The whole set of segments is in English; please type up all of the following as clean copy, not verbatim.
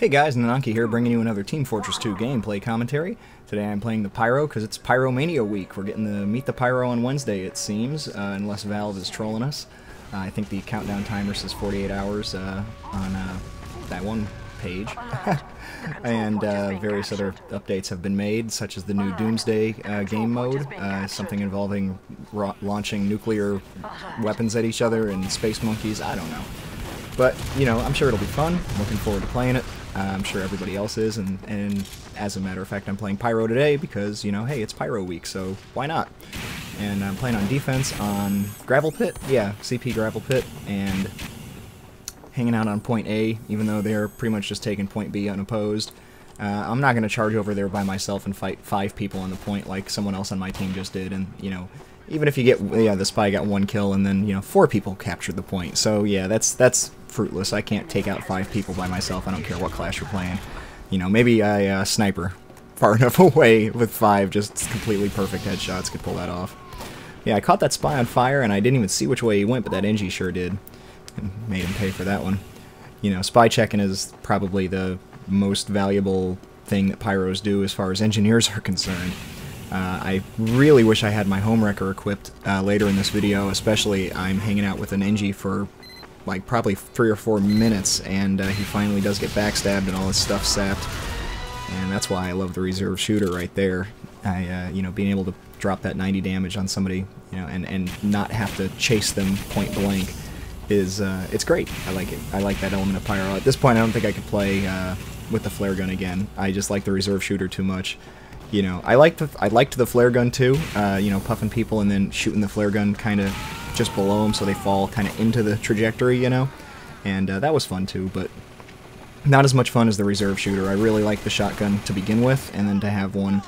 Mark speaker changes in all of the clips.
Speaker 1: Hey guys, Nananki here, bringing you another Team Fortress 2 gameplay commentary. Today I'm playing the Pyro because it's Pyromania week. We're getting to meet the Pyro on Wednesday, it seems, unless Valve is trolling us. I think the countdown timer says 48 hours on that one page. And various other updates have been made, such as the new Doomsday game mode, something involving launching nuclear weapons at each other and space monkeys, I don't know. But, you know, I'm sure it'll be fun. I'm looking forward to playing it. I'm sure everybody else is, and as a matter of fact, I'm playing Pyro today because, you know, hey, it's Pyro week, so why not? And I'm playing on defense on Gravel Pit, yeah, CP Gravel Pit, and hanging out on point A, even though they're pretty much just taking point B unopposed. I'm not going to charge over there by myself and fight 5 people on the point like someone else on my team just did, and, you know, even if you get, yeah, the spy got 1 kill and then, you know, 4 people captured the point, so yeah, that's fruitless. I can't take out 5 people by myself. I don't care what class you're playing. You know, maybe a sniper far enough away with 5 just completely perfect headshots could pull that off. Yeah, I caught that spy on fire and I didn't even see which way he went, but that NG sure did. And made him pay for that one. You know, spy checking is probably the most valuable thing that Pyros do as far as engineers are concerned. I really wish I had my home wrecker equipped later in this video, especially I'm hanging out with an NG for like probably 3 or 4 minutes, and he finally does get backstabbed and all his stuff sapped, and that's why I love the reserve shooter right there. You know, being able to drop that 90 damage on somebody, you know, and not have to chase them point blank is it's great. I like it. I like that element of Pyro. At this point, I don't think I could play with the flare gun again. I just like the reserve shooter too much. You know, I liked the flare gun too. You know, puffing people and then shooting the flare gun kind of just below them so they fall kind of into the trajectory, you know, and that was fun too, but not as much fun as the reserve shooter. I really like the shotgun to begin with, and then to have one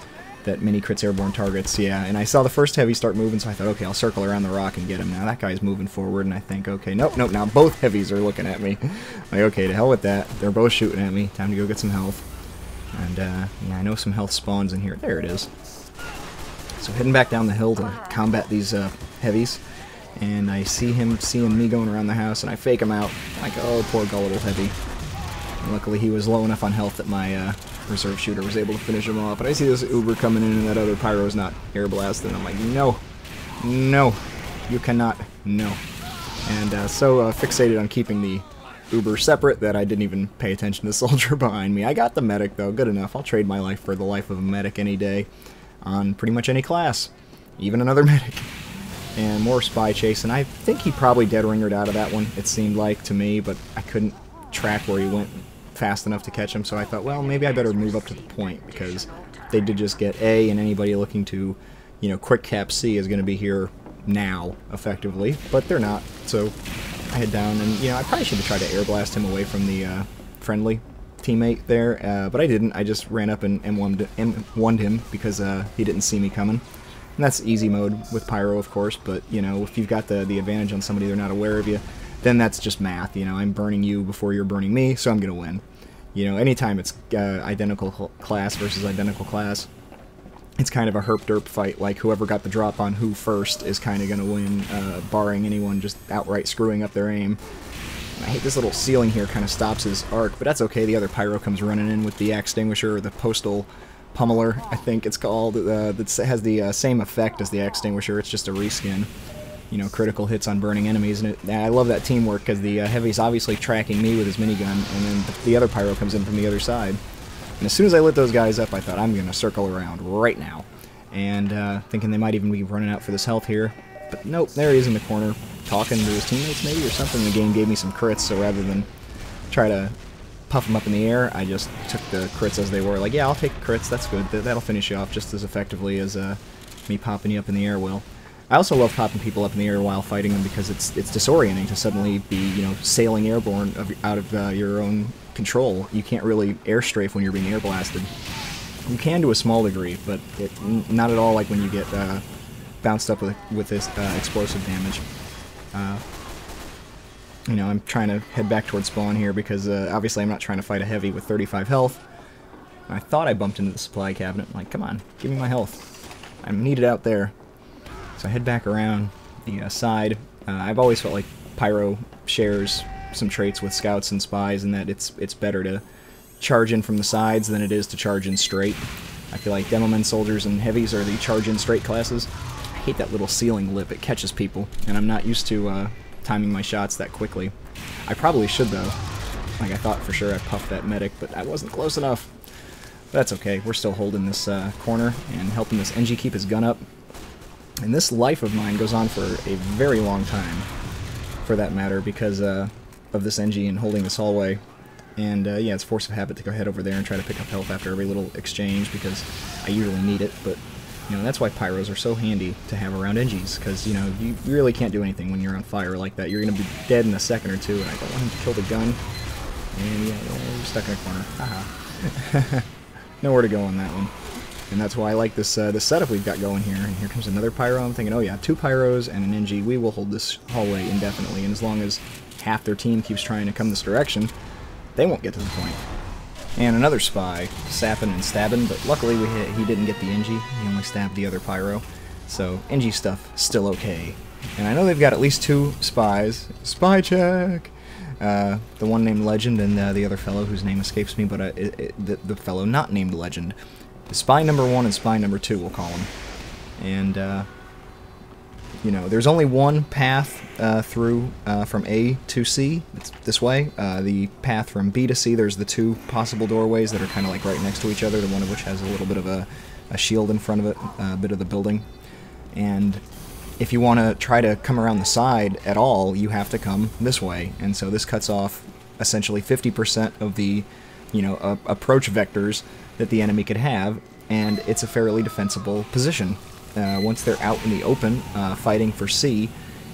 Speaker 1: that mini crits airborne targets, yeah, and I saw the first heavy start moving, so I thought, okay, I'll circle around the rock and get him. Now that guy's moving forward, and I think, okay, nope, now both heavies are looking at me. Like, okay, to hell with that, they're both shooting at me, time to go get some health. And, yeah, I know some health spawns in here. There it is. So heading back down the hill to combat these heavies. And I see him seeing me going around the house, and I fake him out. Like, oh, poor gullible heavy. And luckily he was low enough on health that my reserve shooter was able to finish him off. But I see this Uber coming in, and that other Pyro's not air blasted. And I'm like, no, no, you cannot, no. And so fixated on keeping the Uber separate that I didn't even pay attention to the soldier behind me. I got the medic, though, good enough. I'll trade my life for the life of a medic any day on pretty much any class. Even another medic. And more spy chase, and I think he probably dead-ringered out of that one, it seemed like to me, but I couldn't track where he went fast enough to catch him, so I thought, well, maybe I better move up to the point, because they did just get A, and anybody looking to, you know, quick cap C is going to be here now, effectively, but they're not, so I head down, and, you know, I probably should have tried to air blast him away from the friendly teammate there, but I didn't. I just ran up and M1'd him because he didn't see me coming. And that's easy mode with Pyro, of course, but, you know, if you've got the advantage on somebody, they're not aware of you, then that's just math. You know, I'm burning you before you're burning me, so I'm going to win. You know, anytime it's identical class versus identical class, it's kind of a herp-derp fight. Like, whoever got the drop on who first is kind of going to win, barring anyone just outright screwing up their aim. I hate this little ceiling here, kind of stops his arc, but that's okay. The other Pyro comes running in with the extinguisher, or the postal pummeler, I think it's called, that has the same effect as the extinguisher. It's just a reskin. You know, critical hits on burning enemies, and I love that teamwork, because the heavy's obviously tracking me with his minigun, and then the other Pyro comes in from the other side. And as soon as I lit those guys up, I thought, I'm going to circle around right now. And thinking they might even be running out for this health here. But nope, there he is in the corner, talking to his teammates maybe, or something. The game gave me some crits, so rather than try to puff them up in the air, I just took the crits as they were. Like, yeah, I'll take the crits, that's good. That'll finish you off just as effectively as me popping you up in the air will. I also love popping people up in the air while fighting them, because it's disorienting to suddenly be, you know, sailing airborne out of your own control. You can't really air strafe when you're being air blasted. You can to a small degree, but not at all like when you get bounced up with this explosive damage. You know, I'm trying to head back towards spawn here because obviously I'm not trying to fight a heavy with 35 health. I thought I bumped into the supply cabinet. I'm like, come on, give me my health. I'm needed out there. So I head back around the side. I've always felt like Pyro shares some traits with scouts and spies, and that it's better to charge in from the sides than it is to charge in straight. I feel like Demomen, Soldiers, and Heavies are the charge in straight classes. I hate that little ceiling lip. It catches people, and I'm not used to timing my shots that quickly. I probably should, though. Like, I thought for sure I puffed that medic, but I wasn't close enough. But that's okay. We're still holding this corner and helping this NG keep his gun up. And this life of mine goes on for a very long time, for that matter, because of this NG and holding this hallway. And yeah, it's force of habit to go head over there and try to pick up health after every little exchange, because I usually need it. But, you know, that's why Pyros are so handy to have around NGs, because, you know, you really can't do anything when you're on fire like that. You're going to be dead in a second or two, and I don't want him to kill the gun. And yeah, you're stuck in a corner. Haha. Nowhere to go on that one. And that's why I like this this setup we've got going here. And here comes another Pyro. I'm thinking, oh yeah, 2 Pyros and an NG. We will hold this hallway indefinitely. And as long as half their team keeps trying to come this direction, they won't get to the point. And another Spy, sapping and stabbing, but luckily he didn't get the NG. He only stabbed the other Pyro. So NG stuff still okay. And I know they've got at least 2 Spies. Spy check! The one named Legend and the other fellow whose name escapes me, but the fellow not named Legend. Spy number 1 and Spy number 2, we'll call him. And, you know, there's only one path through from A to C. It's this way. The path from B to C, there's the 2 possible doorways that are kind of like right next to each other, the one of which has a little bit of a shield in front of it, a bit of the building. And if you want to try to come around the side at all, you have to come this way. And so this cuts off essentially 50% of the, you know, approach vectors that the enemy could have, and it's a fairly defensible position. Once they're out in the open, fighting for C,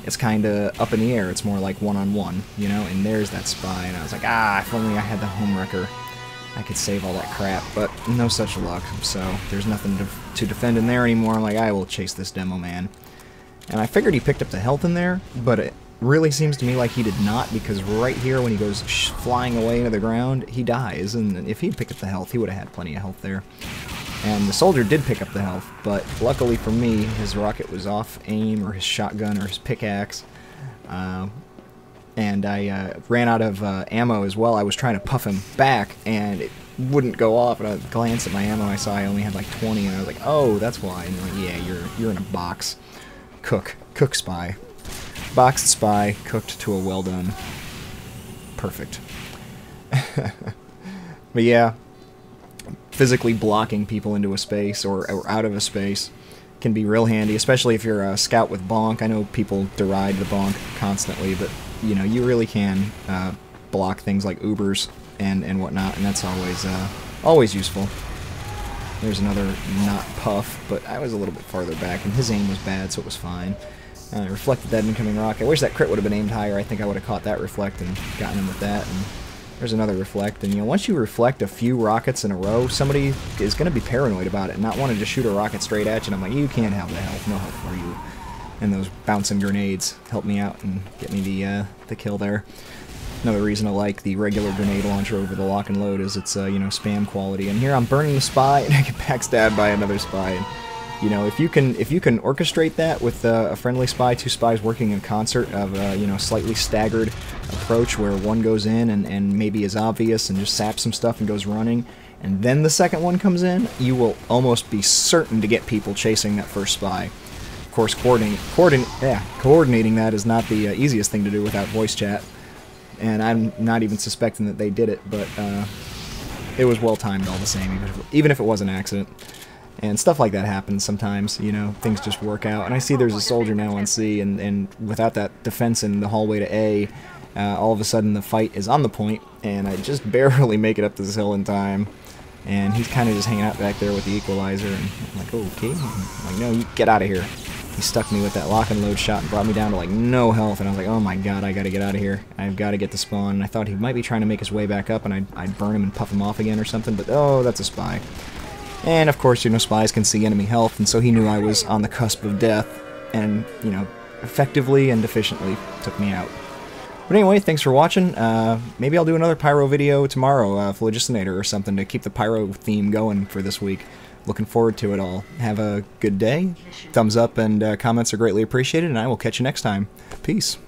Speaker 1: it's kind of up in the air. It's more like one-on-one, you know, and there's that Spy, and I was like, ah, if only I had the home wrecker, I could save all that crap, but no such luck, so there's nothing to defend in there anymore. I'm like, I will chase this demo man. And I figured he picked up the health in there, but it really seems to me like he did not, because right here when he goes flying away into the ground, he dies, and if he'd picked up the health, he would have had plenty of health there. And the soldier did pick up the health, but luckily for me, his rocket was off aim, or his shotgun, or his pickaxe, and I ran out of ammo as well. I was trying to puff him back, and it wouldn't go off, and I glanced at my ammo, I saw I only had like 20, and I was like, oh, that's why. And they're like, yeah, you're in a box. Cook Spy. Boxed Spy, cooked to a well done. Perfect. But yeah, physically blocking people into a space or out of a space can be real handy, especially if you're a scout with bonk. I know people deride the bonk constantly, but you know, you really can block things like Ubers and whatnot, and that's always useful. There's another not puff, but I was a little bit farther back, and his aim was bad, so it was fine. Reflected that incoming rocket. I wish that crit would have been aimed higher. I think I would have caught that reflect and gotten him with that. And there's another reflect, and you know, once you reflect a few rockets in a row, somebody is going to be paranoid about it and not want to just shoot a rocket straight at you. And I'm like, you can't have the health, no health for you. And those bouncing grenades helped me out and get me the kill there. Another reason I like the regular grenade launcher over the lock and load is it's you know, spam quality. And here I'm burning the Spy, and I get backstabbed by another Spy. And, you know, if you can orchestrate that with a friendly Spy, 2 Spies working in concert of you know, slightly staggered approach where one goes in and maybe is obvious and just saps some stuff and goes running, and then the second one comes in, you will almost be certain to get people chasing that first Spy. Of course, coordinating that is not the easiest thing to do without voice chat. And I'm not even suspecting that they did it, but it was well timed all the same, even if it was an accident. And stuff like that happens sometimes, you know, things just work out. And I see there's a soldier now on C, and without that defense in the hallway to A, all of a sudden the fight is on the point, and I just barely make it up this hill in time. And he's kind of just hanging out back there with the equalizer, and I'm like, okay. I'm like, no, you get out of here. He stuck me with that lock and load shot and brought me down to like no health, and I was like, oh my god, I gotta get out of here. I've got to get to spawn. And I thought he might be trying to make his way back up, and I'd burn him and puff him off again or something, but oh, that's a Spy. And of course, you know, Spies can see enemy health, and so he knew I was on the cusp of death, and, you know, effectively and efficiently took me out. But anyway, thanks for watching. Maybe I'll do another Pyro video tomorrow, Phlogistonnator or something, to keep the Pyro theme going for this week. Looking forward to it all. Have a good day. Thumbs up and comments are greatly appreciated, and I will catch you next time. Peace.